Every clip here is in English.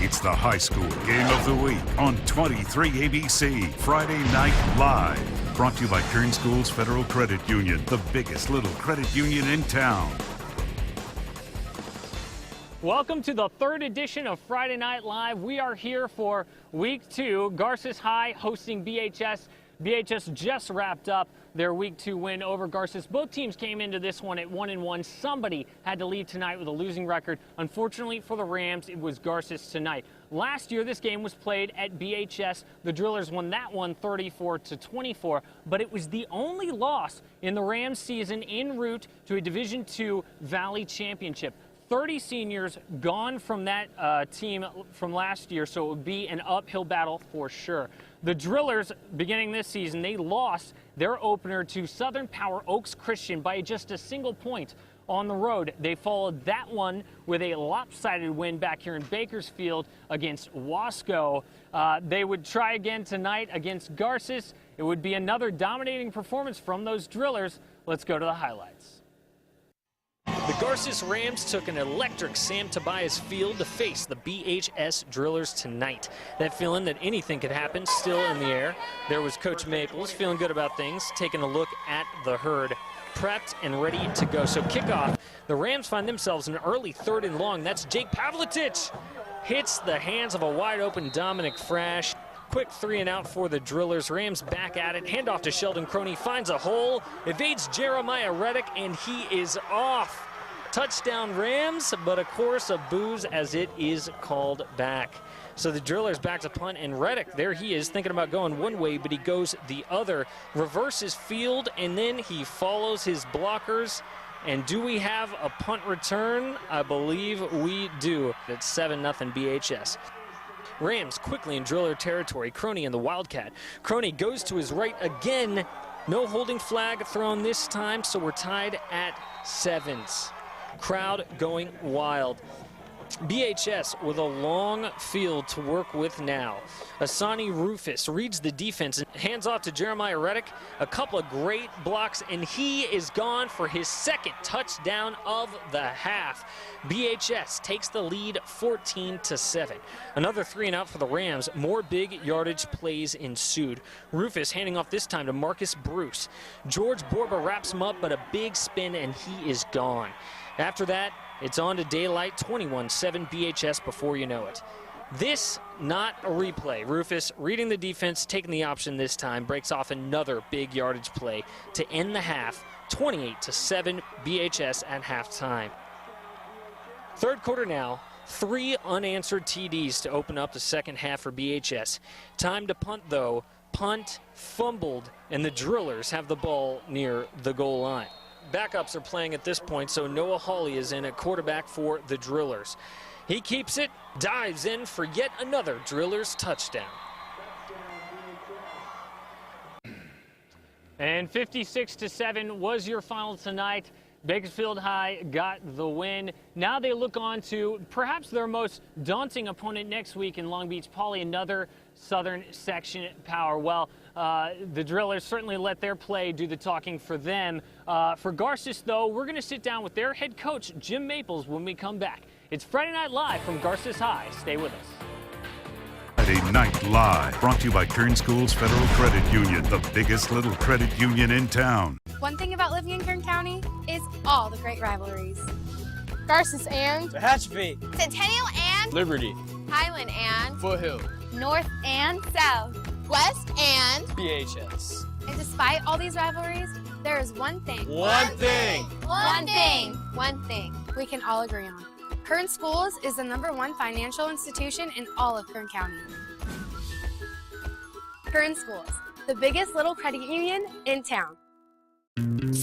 It's the high school game of the week on 23 ABC, Friday Night Live. Brought to you by Kern Schools Federal Credit Union, the biggest little credit union in town. Welcome to the third edition of Friday Night Live. We are here for week 2. Garces High hosting BHS. BHS just wrapped up their week 2 win over Garces. Both teams came into this one at 1-1. Somebody had to leave tonight with a losing record. Unfortunately for the Rams, it was Garces tonight. Last year, this game was played at BHS. The Drillers won that one 34-24, but it was the only loss in the Rams season en route to a Division II Valley Championship. 30 seniors gone from that team from last year, so it would be an uphill battle for sure. The Drillers, beginning this season, they lost their opener to Southern Power Oaks Christian by just a single point on the road. They followed that one with a lopsided win back here in Bakersfield against Wasco. They would try again tonight against Garces. It would be another dominating performance from those Drillers. Let's go to the highlights. The Garces Rams took an electric Sam Tobias field to face the BHS Drillers tonight. That feeling that anything could happen still in the air. There was Coach Maples feeling good about things, taking a look at the herd, prepped and ready to go. So kickoff, the Rams find themselves an early 3rd and long. That's Jake Pavletich. Hits the hands of a wide open Dominic Frash. Quick 3 and out for the Drillers. Rams back at it. Handoff to Sheldon Croney. Finds a hole. Evades Jeremiah Reddick, and he is off. Touchdown Rams, but of course a booze as it is called back. So the Drillers back to punt, and Reddick, there he is, thinking about going one way, but he goes the other. Reverses field, and then he follows his blockers. And do we have a punt return? I believe we do. It's 7-0 BHS. Rams quickly in Driller territory. Croney in the Wildcat. Croney goes to his right again. No holding flag thrown this time, so we're tied at 7s. Crowd going wild. BHS with a long field to work with now. Asani Rufus reads the defense and hands off to Jeremiah Reddick. A couple of great blocks, and he is gone for his 2nd touchdown of the half. BHS takes the lead 14-7. Another 3 and out for the Rams. More big yardage plays ensued. Rufus handing off this time to Marcus Bruce. George Borba wraps him up, but a big spin, and he is gone. After that, it's on to daylight, 21-7 BHS before you know it. This, not a replay. Rufus reading the defense, taking the option this time, breaks off another big yardage play to end the half, 28-7 BHS at halftime. Third quarter now, 3 unanswered TDs to open up the second half for BHS. Time to punt though. Punt, fumbled, and the Drillers have the ball near the goal line. Backups are playing at this point, so Noah Hawley is in at quarterback for the Drillers. He keeps it, dives in for yet another Drillers touchdown. And 56-7 was your final tonight. Bakersfield High got the win. Now they look on to perhaps their most daunting opponent next week in Long Beach Poly, another Southern Section Power. Well, the Drillers certainly let their play do the talking for them. For Garces, though, we're going to sit down with their head coach, Jim Maples, when we come back. It's Friday Night Live from Garces High. Stay with us. Friday Night Live, brought to you by Kern Schools Federal Credit Union, the biggest little credit union in town. One thing about living in Kern County is all the great rivalries. Garces and Tehachapi, Centennial and Liberty, Highland and Foothill, North and South, West and BHS. And despite all these rivalries, there is one thing we can all agree on. Kern Schools is the #1 financial institution in all of Kern County. Kern Schools, the biggest little credit union in town. $5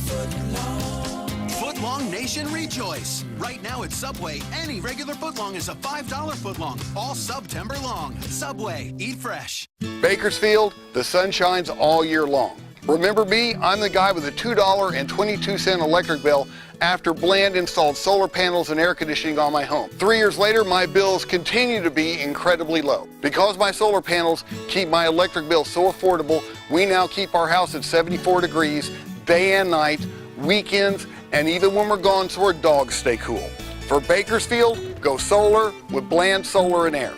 footlong. Footlong Nation rejoice! Right now at Subway, any regular footlong is a $5 footlong, all September long. Subway, eat fresh. Bakersfield, the sun shines all year long. Remember me? I'm the guy with a $2.22 electric bill after Bland installed solar panels and air conditioning on my home. 3 years later, my bills continue to be incredibly low. Because my solar panels keep my electric bill so affordable, we now keep our house at 74 degrees, day and night, weekends, And even when we're gone so our dogs stay cool. For Bakersfield, go solar with Bland Solar and Air.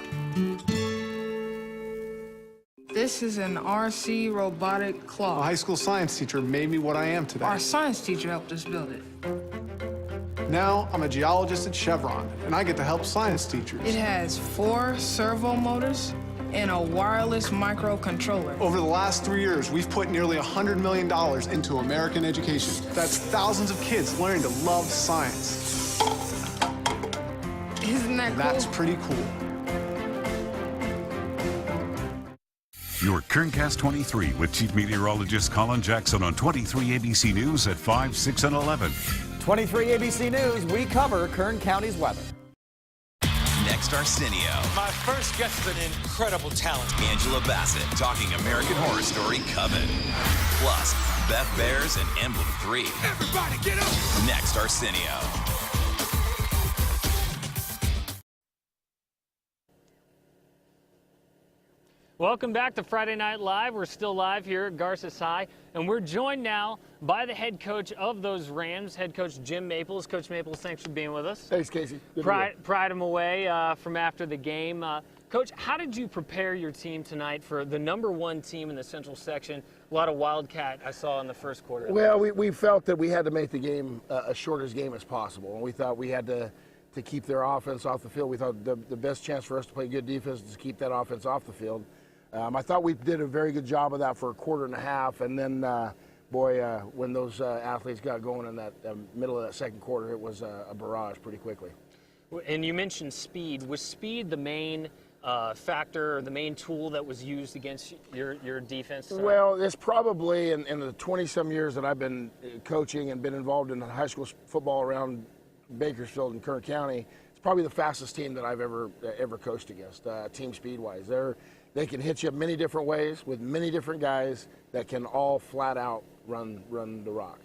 This is an RC robotic claw. A high school science teacher made me what I am today. Our science teacher helped us build it. Now I'm a geologist at Chevron, and I get to help science teachers. It has 4 servo motors and a wireless microcontroller. Over the last 3 years, we've put nearly $100 million into American education. That's thousands of kids learning to love science. Isn't that cool? That's pretty cool. Your Kerncast 23 with Chief Meteorologist Colin Jackson on 23 ABC News at 5, 6, and 11. 23 ABC News, we cover Kern County's weather. Next, Arsenio. My first guest is an incredible talent. Angela Bassett talking American Horror Story Coven. Plus, Beth Bears and Emblem 3. Everybody get up! Next, Arsenio. Welcome back to Friday Night Live. We're still live here at Garces High, and we're joined now by the head coach of those Rams, head coach Jim Maples. Coach Maples, thanks for being with us. Thanks, Casey. Pried him away from after the game. Coach, how did you prepare your team tonight for the #1 team in the Central Section? A lot of Wildcat I saw in the first quarter. Well, we felt that we had to make the game as short as game as possible, and we thought we had to keep their offense off the field. We thought the best chance for us to play good defense is to keep that offense off the field. I thought we did a very good job of that for a quarter and a half, and then, when those athletes got going in that middle of that second quarter, it was a barrage pretty quickly. And you mentioned speed. Was speed the main factor, or the main tool that was used against your defense tonight? Well, it's probably in the 20-some years that I've been coaching and been involved in high school football around Bakersfield and Kern County, it's probably the fastest team that I've ever coached against, team speed-wise. They can hit you many different ways with many different guys that can all flat out run the rock.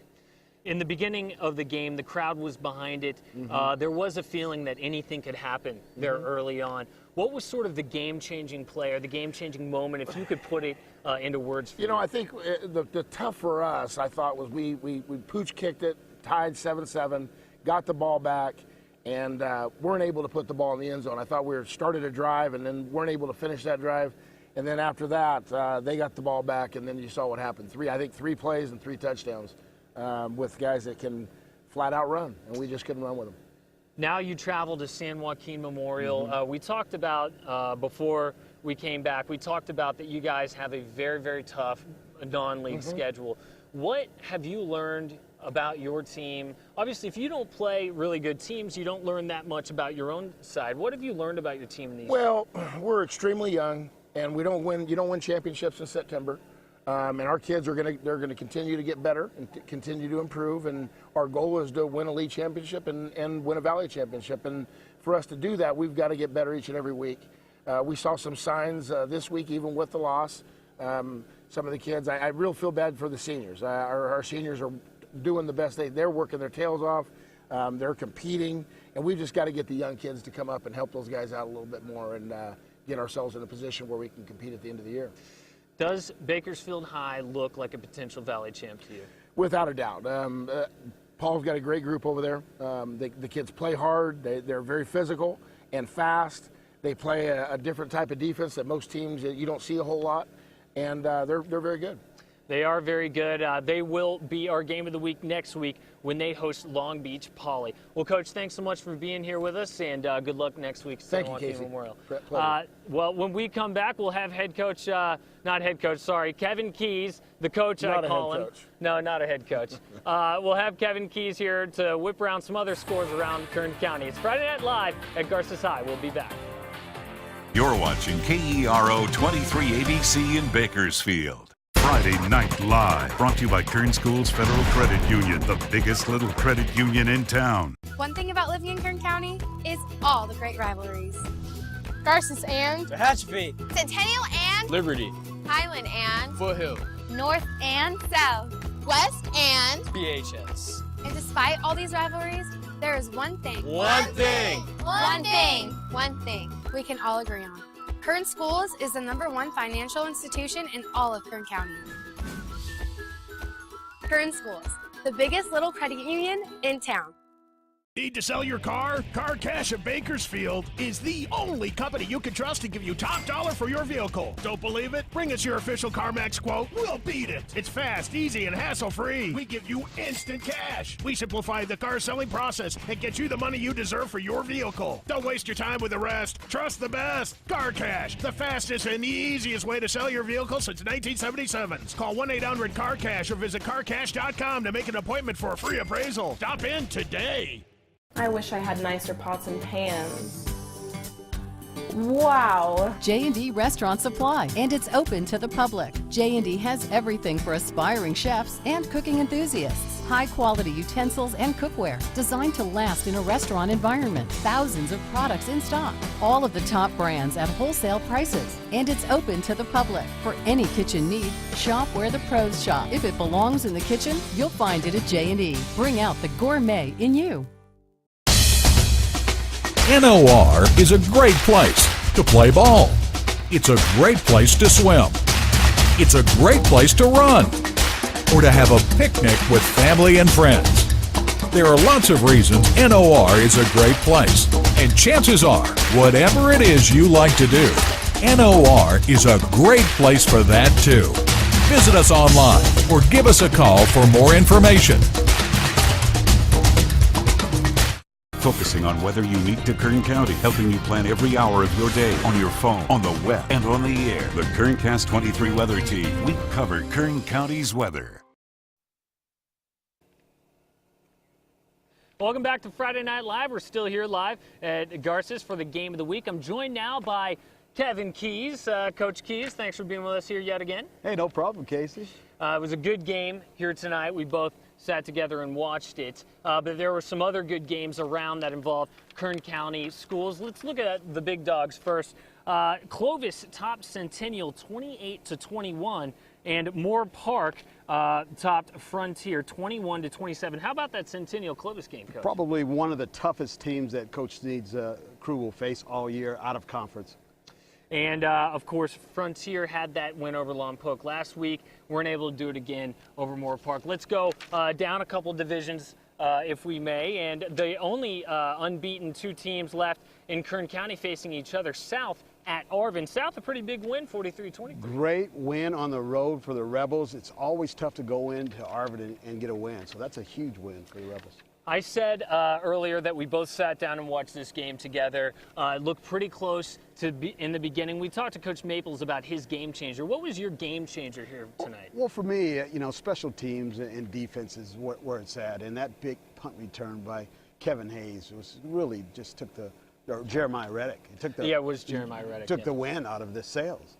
In the beginning of the game, the crowd was behind it. Mm-hmm. There was a feeling that anything could happen there early on. What was sort of the game-changing play or the game-changing moment, if you could put it into words for you? I think the tough for us, I thought, was we pooch kicked it, tied 7-7, got the ball back, and weren't able to put the ball in the end zone. I thought we started a drive and then weren't able to finish that drive. And then after that, they got the ball back, and then you saw what happened. I think 3 plays and 3 touchdowns with guys that can flat out run, and we just couldn't run with them. Now you travel to San Joaquin Memorial. We talked about, before we came back, we talked about that you guys have a very, very tough non-league schedule. What have you learned about your team? Obviously, if you don't play really good teams, you don't learn that much about your own side. What have you learned about your team in these? Well, we're extremely young, and you don't win championships in September. And our kids they're going to continue to get better and continue to improve. And our goal is to win a league championship and win a valley championship. And for us to do that, we've got to get better each and every week. We saw some signs this week, even with the loss. Some of the kids, I really feel bad for the seniors. Our seniors are doing the best. They're working their tails off. They're competing, and we've just got to get the young kids to come up and help those guys out a little bit more and get ourselves in a position where we can compete at the end of the year. Does Bakersfield High look like a potential Valley champ to you? Without a doubt. Paul's got a great group over there. The kids play hard. They're very physical and fast. They play a different type of defense that most teams you don't see a whole lot, and they're very good. They are very good. They will be our game of the week next week when they host Long Beach Poly. Well, Coach, thanks so much for being here with us, and good luck next week at San Joaquin Memorial. Well, when we come back, we'll have Kevin Keys, the coach I call him. No, not a head coach. We'll have Kevin Keys here to whip around some other scores around Kern County. It's Friday Night Live at Garces High. We'll be back. You're watching KERO 23 ABC in Bakersfield. Friday Night Live, brought to you by Kern Schools Federal Credit Union, the biggest little credit union in town. One thing about living in Kern County is all the great rivalries. Garces and Tehachapi, Centennial and Liberty, Highland and Foothill, North and South, West and BHS. And despite all these rivalries, there is one thing we can all agree on. Kern Schools is the #1 financial institution in all of Kern County. Kern Schools, the biggest little credit union in town. Need to sell your car? Car Cash of Bakersfield is the only company you can trust to give you top dollar for your vehicle. Don't believe it? Bring us your official CarMax quote. We'll beat it. It's fast, easy, and hassle-free. We give you instant cash. We simplify the car selling process and get you the money you deserve for your vehicle. Don't waste your time with the rest. Trust the best. Car Cash, the fastest and the easiest way to sell your vehicle since 1977. Call 1-800-CAR-CASH or visit carcash.com to make an appointment for a free appraisal. Stop in today. I wish I had nicer pots and pans. Wow. J&D Restaurant Supply, and it's open to the public. J&D has everything for aspiring chefs and cooking enthusiasts. High-quality utensils and cookware designed to last in a restaurant environment. Thousands of products in stock. All of the top brands at wholesale prices. And it's open to the public. For any kitchen need, shop where the pros shop. If it belongs in the kitchen, you'll find it at J&D. Bring out the gourmet in you. NOR is a great place to play ball. It's a great place to swim. It's a great place to run or to have a picnic with family and friends. There are lots of reasons NOR is a great place, and chances are, whatever it is you like to do, NOR is a great place for that too. Visit us online or give us a call for more information. Focusing on weather unique to Kern County, helping you plan every hour of your day on your phone, on the web, and on the air. The KernCast 23 Weather Team. We cover Kern County's weather. Welcome back to Friday Night Live. We're still here live at Garces for the Game of the Week. I'm joined now by Kevin Keys. Coach Keys, thanks for being with us here yet again. Hey, no problem, Casey. It was a good game here tonight. We both sat together and watched it. But there were some other good games around that involved Kern County schools. Let's look at the big dogs first. Clovis topped Centennial 28-21, and Moore Park topped Frontier 21-27. How about that Centennial Clovis game, Coach? Probably one of the toughest teams that Coach Sneed's crew will face all year out of conference. And, of course, Frontier had that win over Lompoc last week. Weren't able to do it again over Moore Park. Let's go down a couple divisions, if we may. And the only unbeaten two teams left in Kern County facing each other, South at Arvin. South, a pretty big win, 43-23. Great win on the road for the Rebels. It's always tough to go into Arvin and get a win. So that's a huge win for the Rebels. I said earlier that we both sat down and watched this game together. It looked pretty close in the beginning. We talked to Coach Maples about his game changer. What was your game changer here tonight? Well, for me, special teams and defense is where it's at. And that big punt return by Kevin Hayes was really just took or Jeremiah Reddick. It was Jeremiah Reddick. Took the win out of the sails.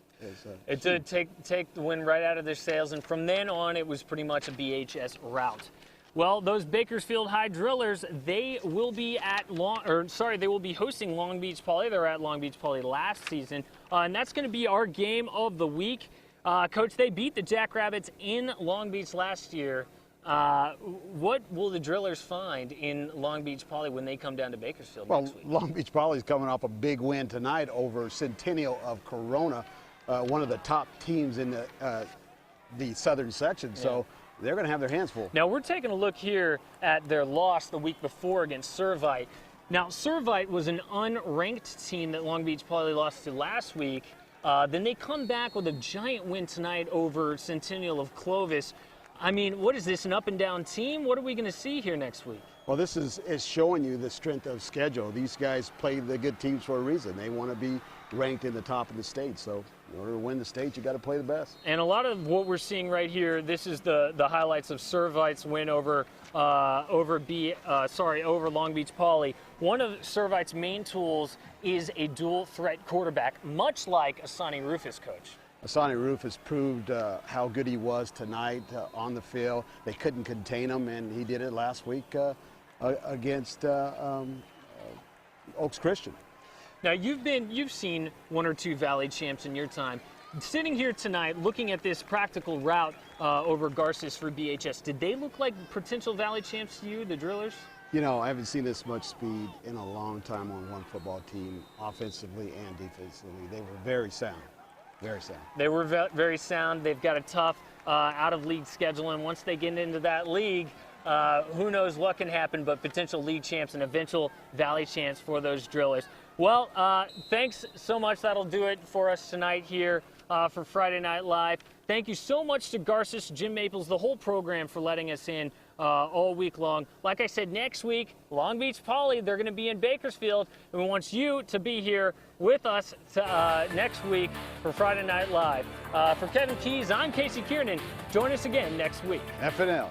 It did take the win right out of their sails. And from then on, it was pretty much a BHS rout. Well, those Bakersfield High Drillers, they will be they will be hosting Long Beach Poly. They were at Long Beach Poly last season, and that's going to be our game of the week. Coach, they beat the Jackrabbits in Long Beach last year. What will the Drillers find in Long Beach Poly when they come down to Bakersfield next week? Long Beach Poly is coming off a big win tonight over Centennial of Corona, one of the top teams in the southern section. Yeah. So they're going to have their hands full. Now, we're taking a look here at their loss the week before against Servite. Now, Servite was an unranked team that Long Beach Poly lost to last week. Then they come back with a giant win tonight over Centennial of Clovis. I mean, what is this, an up-and-down team? What are we going to see here next week? Well, this is showing you the strength of schedule. These guys play the good teams for a reason. They want to be ranked in the top of the state. So in order to win the state, you got to play the best. And a lot of what we're seeing right here, this is the highlights of Servite's win over Long Beach Poly. One of Servite's main tools is a dual threat quarterback, much like Asani Rufus, Coach. Asani Rufus proved how good he was tonight on the field. They couldn't contain him, and he did it last week against Oaks Christian. Now, you've seen one or two Valley champs in your time. Sitting here tonight, looking at this practical route over Garces for BHS, did they look like potential Valley champs to you, the Drillers? You know, I haven't seen this much speed in a long time on one football team, offensively and defensively. They were very sound. Very sound. They were very sound. They've got a tough out-of-league schedule, and once they get into that league, who knows what can happen, but potential league champs and eventual Valley champs for those drillers. Well, thanks so much. That'll do it for us tonight here for Friday Night Live. Thank you so much to Garces, Jim Maples, the whole program for letting us in all week long. Like I said, next week, Long Beach Poly, they're going to be in Bakersfield, and we want you to be here with us next week for Friday Night Live. For Kevin Keys, I'm Casey Keirnan. Join us again next week. FNL.